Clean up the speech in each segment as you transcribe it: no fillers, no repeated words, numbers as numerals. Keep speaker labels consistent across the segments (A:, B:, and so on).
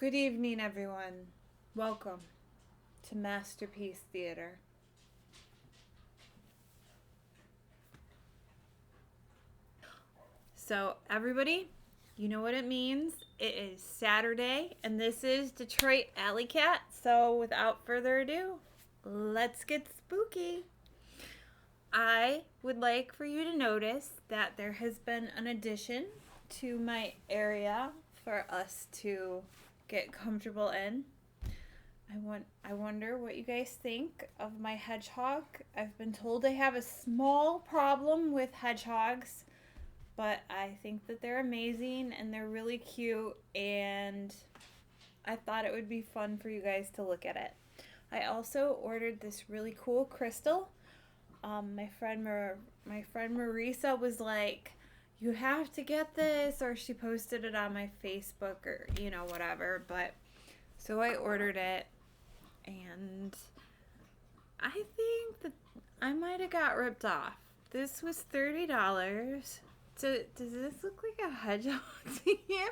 A: Good evening, everyone. Welcome to Masterpiece Theater. So, everybody, you know what it means. It is Saturday, and this is Detroit Alley Cat. So, without further ado, let's get spooky. I would like for you to notice that there has been an addition to my area for us to get comfortable in. I wonder what you guys think of my hedgehog. I've been told I have a small problem with hedgehogs, but I think that they're amazing and they're really cute, and I thought it would be fun for you guys to look at it. I also ordered this really cool crystal. My friend Marisa was like, "You have to get this," or she posted it on my Facebook or whatever. But so I ordered it, and I think that I might have got ripped off. This was $30. So does this look like a hedgehog to you?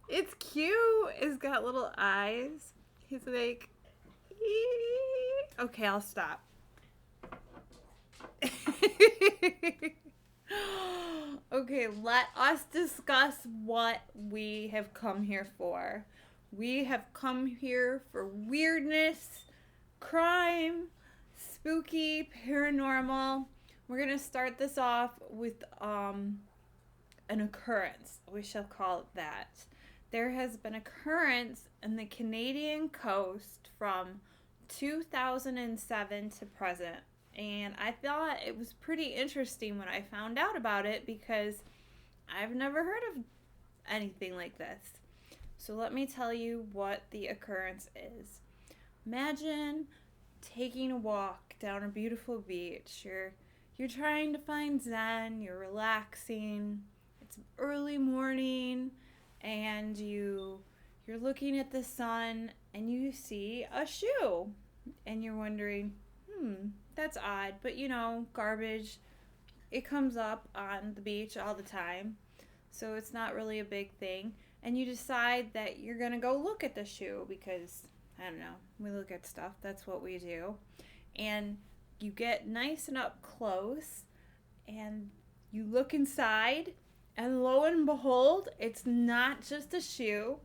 A: It's cute. It's got little eyes. He's like, okay, I'll stop. Okay, let us discuss what we have come here for. We have come here for weirdness, crime, spooky, paranormal. We're going to start this off with an occurrence. We shall call it that. There has been occurrence in the Canadian coast from 2007 to present. And I thought it was pretty interesting when I found out about it because I've never heard of anything like this. So let me tell you what the occurrence is. Imagine taking a walk down a beautiful beach. You're trying to find zen, you're relaxing. It's early morning and you're looking at the sun and you see a shoe and you're wondering, that's odd, but garbage, it comes up on the beach all the time, so it's not really a big thing. And you decide that you're gonna go look at the shoe because, I don't know, we look at stuff, that's what we do. And you get nice and up close and you look inside, and lo and behold, it's not just a shoe,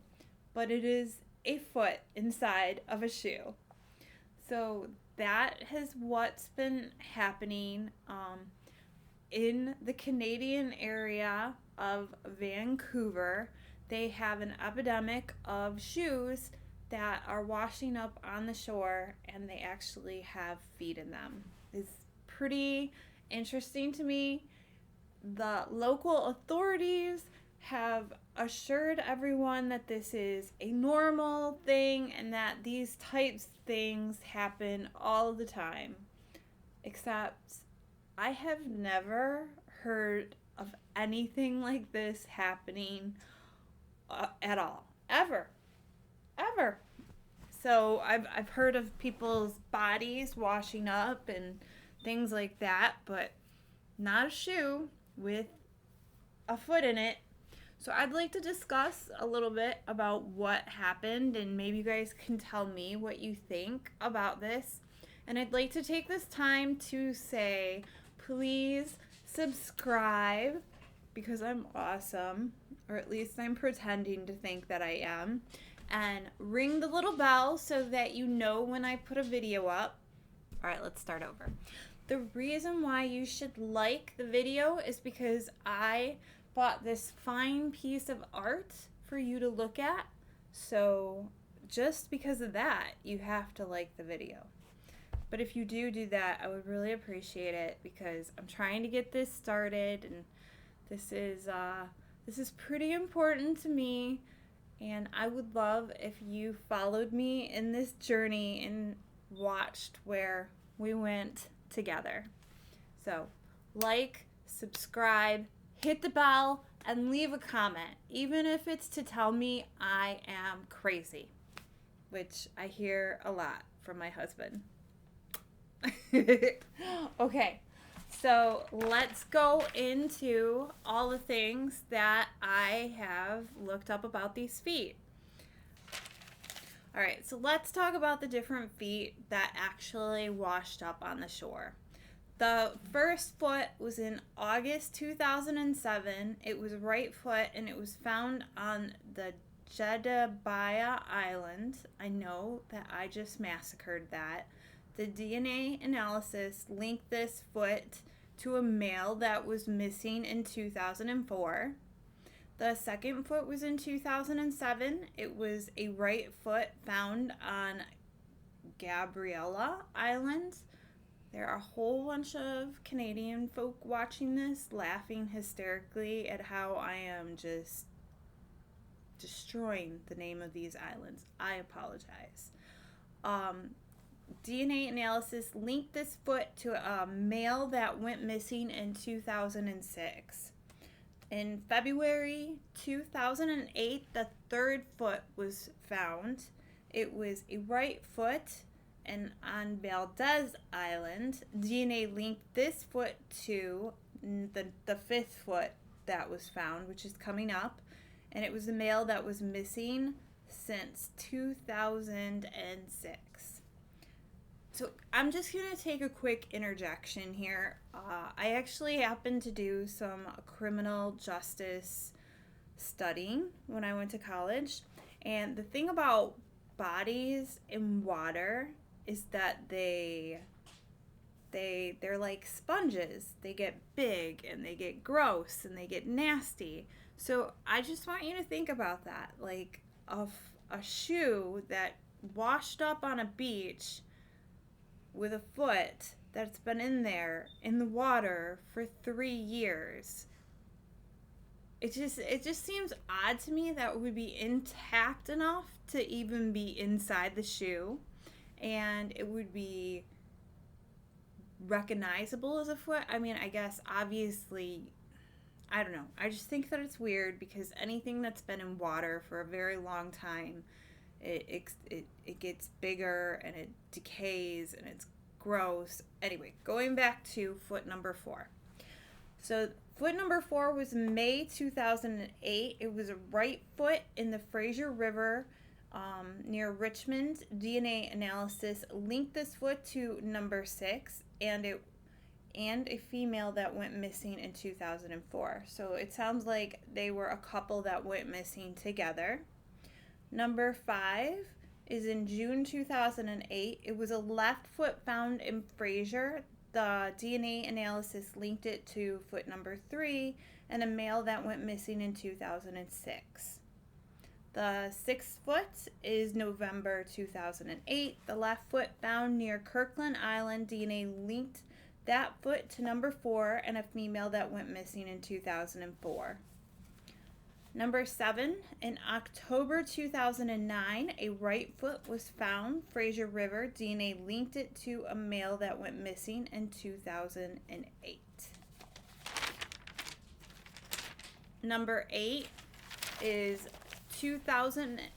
A: but it is a foot inside of a shoe. So that is what's been happening in the Canadian area of Vancouver. They have an epidemic of shoes that are washing up on the shore, and they actually have feet in them. It's pretty interesting to me. The local authorities have assured everyone that this is a normal thing and that these types of things happen all the time. Except I have never heard of anything like this happening at all. Ever. So I've heard of people's bodies washing up and things like that, but not a shoe with a foot in it. So I'd like to discuss a little bit about what happened, and maybe you guys can tell me what you think about this. And I'd like to take this time to say, please subscribe, because I'm awesome, or at least I'm pretending to think that I am. And ring the little bell so that you know when I put a video up. All right, let's start over. The reason why you should like the video is because I bought this fine piece of art for you to look at. So just because of that, you have to like the video. But if you do that, I would really appreciate it because I'm trying to get this started, and this is pretty important to me. And I would love if you followed me in this journey and watched where we went together. So, like, subscribe, hit the bell, and leave a comment, even if it's to tell me I am crazy, which I hear a lot from my husband. Okay, So let's go into all the things that I have looked up about these feet. All right, so let's talk about the different feet that actually washed up on the shore. The first foot was in August 2007. It was right foot and it was found on the Jedediah Island. I know that I just massacred that. The DNA analysis linked this foot to a male that was missing in 2004. The second foot was in 2007. It was a right foot found on Gabriella Island. There are a whole bunch of Canadian folk watching this, laughing hysterically at how I am just destroying the name of these islands. I apologize. DNA analysis linked this foot to a male that went missing in 2006. In February 2008, the third foot was found. It was a right foot, and on Valdez Island, DNA linked this foot to the fifth foot that was found, which is coming up, and it was a male that was missing since 2006. So I'm just going to take a quick interjection here. I actually happened to do some criminal justice studying when I went to college. And the thing about bodies in water is that they're like sponges. They get big and they get gross and they get nasty. So I just want you to think about that. Like a shoe that washed up on a beach with a foot that's been in there in the water for 3 years. It just seems odd to me that it would be intact enough to even be inside the shoe, and it would be recognizable as a foot. I mean, I guess obviously, I don't know. I just think that it's weird because anything that's been in water for a very long time, it gets bigger and it decays and it's gross. Anyway, going back to foot number 4. So foot number 4 was May 2008. It was a right foot in the Fraser River near Richmond. DNA analysis linked this foot to number 6 and a female that went missing in 2004. So it sounds like they were a couple that went missing together. Number 5 is in June 2008. It was a left foot found in Fraser. The DNA analysis linked it to foot number 3 and a male that went missing in 2006. The 6th foot is November 2008. The left foot found near Kirkland Island. DNA linked that foot to number 4 and a female that went missing in 2004. Number 7, in October 2009, a right foot was found, Fraser River. DNA linked it to a male that went missing in 2008. Number 8 is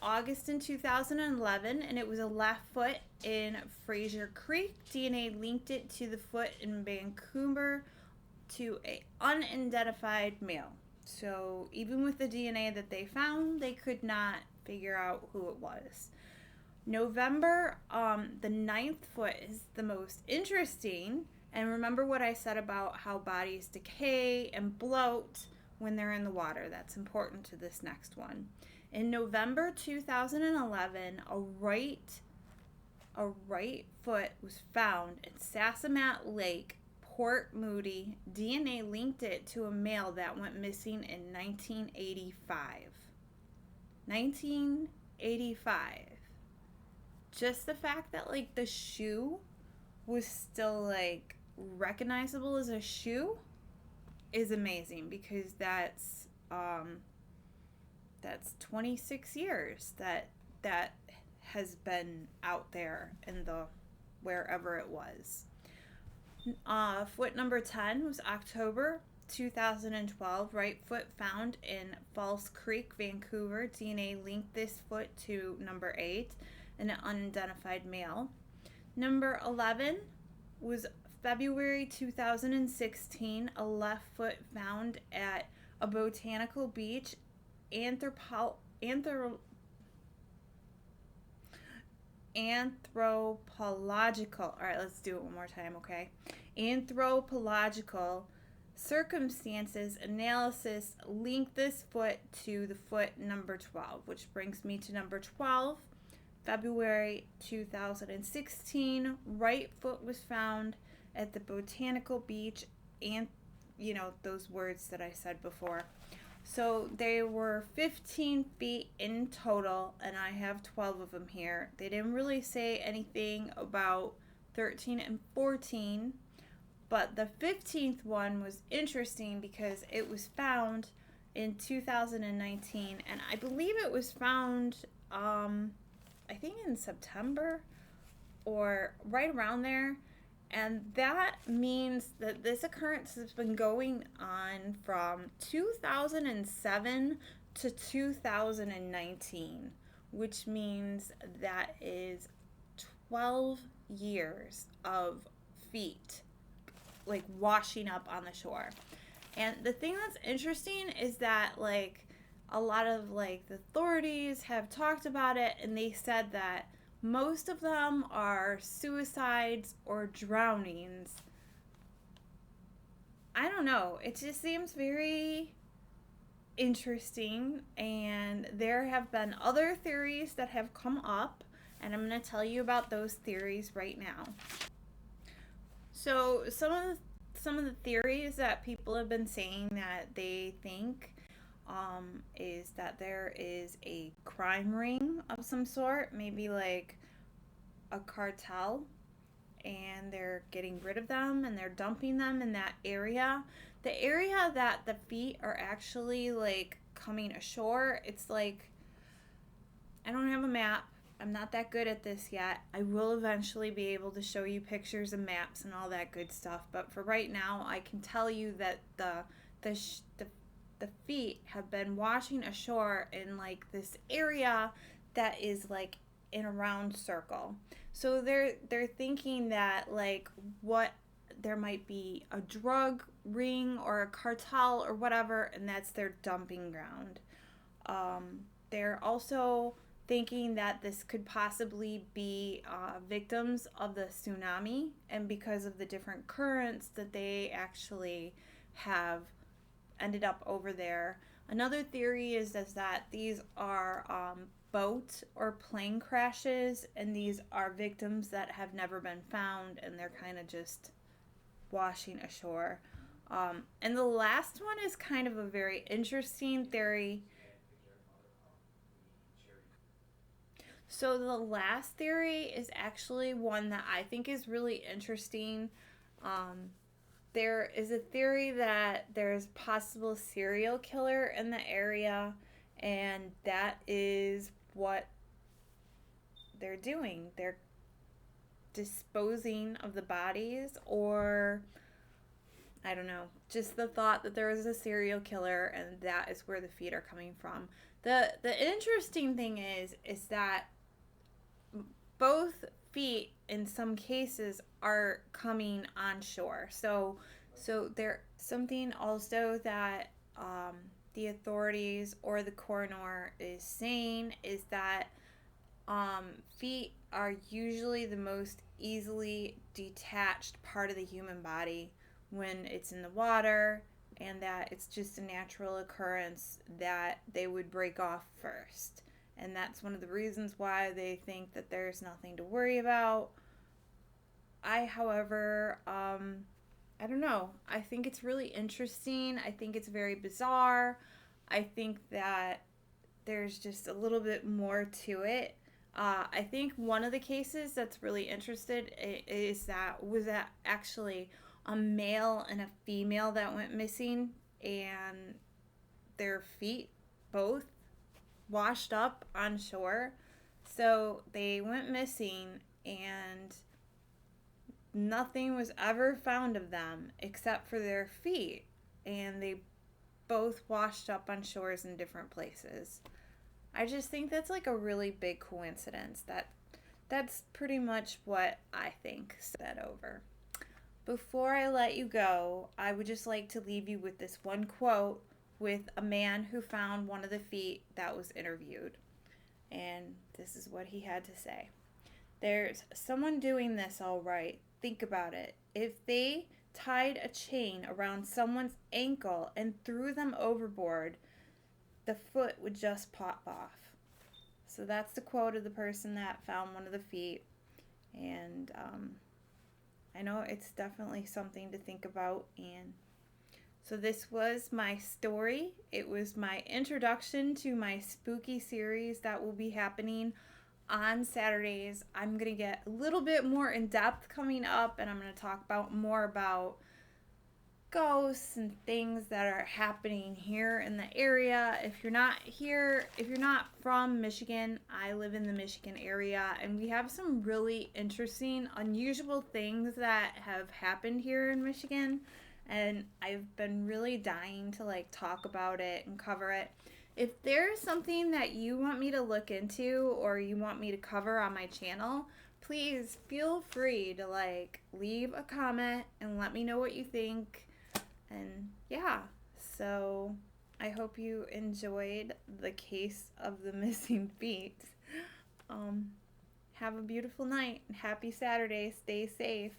A: August in 2011, and it was a left foot in Fraser Creek. DNA linked it to the foot in Vancouver to an unidentified male. So even with the DNA that they found, they could not figure out who it was. November, the 9th foot is the most interesting. And remember what I said about how bodies decay and bloat when they're in the water. That's important to this next one. In November 2011, a right foot was found in Sassamat Lake, Port Moody. DNA linked it to a male that went missing in 1985. 1985. Just the fact that like the shoe was still like recognizable as a shoe is amazing, because that's 26 years that has been out there in the wherever it was. Foot number 10 was October 2012. Right foot found in False Creek, Vancouver. DNA linked this foot to number 8 and an unidentified male. Number 11 was February 2016, a left foot found at a botanical beach. Anthropological. All right, let's do it one more time, okay? Anthropological circumstances analysis linked this foot to the foot number 12, which brings me to number 12. February 2016, right foot was found at the botanical beach, and those words that I said before. So they were 15 feet in total, and I have 12 of them here. They didn't really say anything about 13 and 14, but the 15th one was interesting because it was found in 2019, and I believe it was found, I think in September or right around there. And that means that this occurrence has been going on from 2007 to 2019, which means that is 12 years of feet like washing up on the shore. And the thing that's interesting is that like a lot of like the authorities have talked about it, and they said that most of them are suicides or drownings. I don't know. It just seems very interesting, and there have been other theories that have come up, and I'm going to tell you about those theories right now. So some of the theories that people have been saying that they think is that there is a crime ring of some sort, maybe like a cartel, and they're getting rid of them and they're dumping them in that area. The area that the feet are actually like coming ashore, it's like, I don't have a map. I'm not that good at this yet. I will eventually be able to show you pictures and maps and all that good stuff, but for right now, I can tell you that the feet have been washing ashore in like this area that is like in a round circle. So they're thinking that like what there might be a drug ring or a cartel or whatever, and that's their dumping ground. They're also thinking that this could possibly be victims of the tsunami, and because of the different currents that they actually have ended up over there. Another theory is that these are boat or plane crashes, and these are victims that have never been found, and they're kind of just washing ashore. And the last one is kind of a very interesting theory. So the last theory is actually one that I think is really interesting. There is a theory that there's possible serial killer in the area, and that is what they're doing. They're disposing of the bodies, or I don't know, just the thought that there is a serial killer and that is where the feet are coming from. The interesting thing is that both feet in some cases are coming on shore. So there something also that the authorities or the coroner is saying is that feet are usually the most easily detached part of the human body when it's in the water, and that it's just a natural occurrence that they would break off first. And that's one of the reasons why they think that there's nothing to worry about. However, I don't know. I think it's really interesting. I think it's very bizarre. I think that there's just a little bit more to it. I think one of the cases that's really interested is that was that actually a male and a female that went missing, and their feet both washed up on shore. So they went missing, and nothing was ever found of them except for their feet, and they both washed up on shores in different places. I just think that's like a really big coincidence. That's pretty much what I think. Said over. Before I let you go, I would just like to leave you with this one quote with a man who found one of the feet that was interviewed. And this is what he had to say. There's someone doing this all right. Think about it. If they tied a chain around someone's ankle and threw them overboard, the foot would just pop off. So that's the quote of the person that found one of the feet. And I know it's definitely something to think about. And so this was my story. It was my introduction to my spooky series that will be happening on Saturdays. I'm going to get a little bit more in depth coming up, and I'm going to talk about more about ghosts and things that are happening here in the area. If you're not here, if you're not from Michigan, I live in the Michigan area, and we have some really interesting, unusual things that have happened here in Michigan, and I've been really dying to like talk about it and cover it. If there's something that you want me to look into or you want me to cover on my channel, please feel free to like leave a comment and let me know what you think. And yeah, so I hope you enjoyed the case of the missing feet. Have a beautiful night and happy Saturday. Stay safe.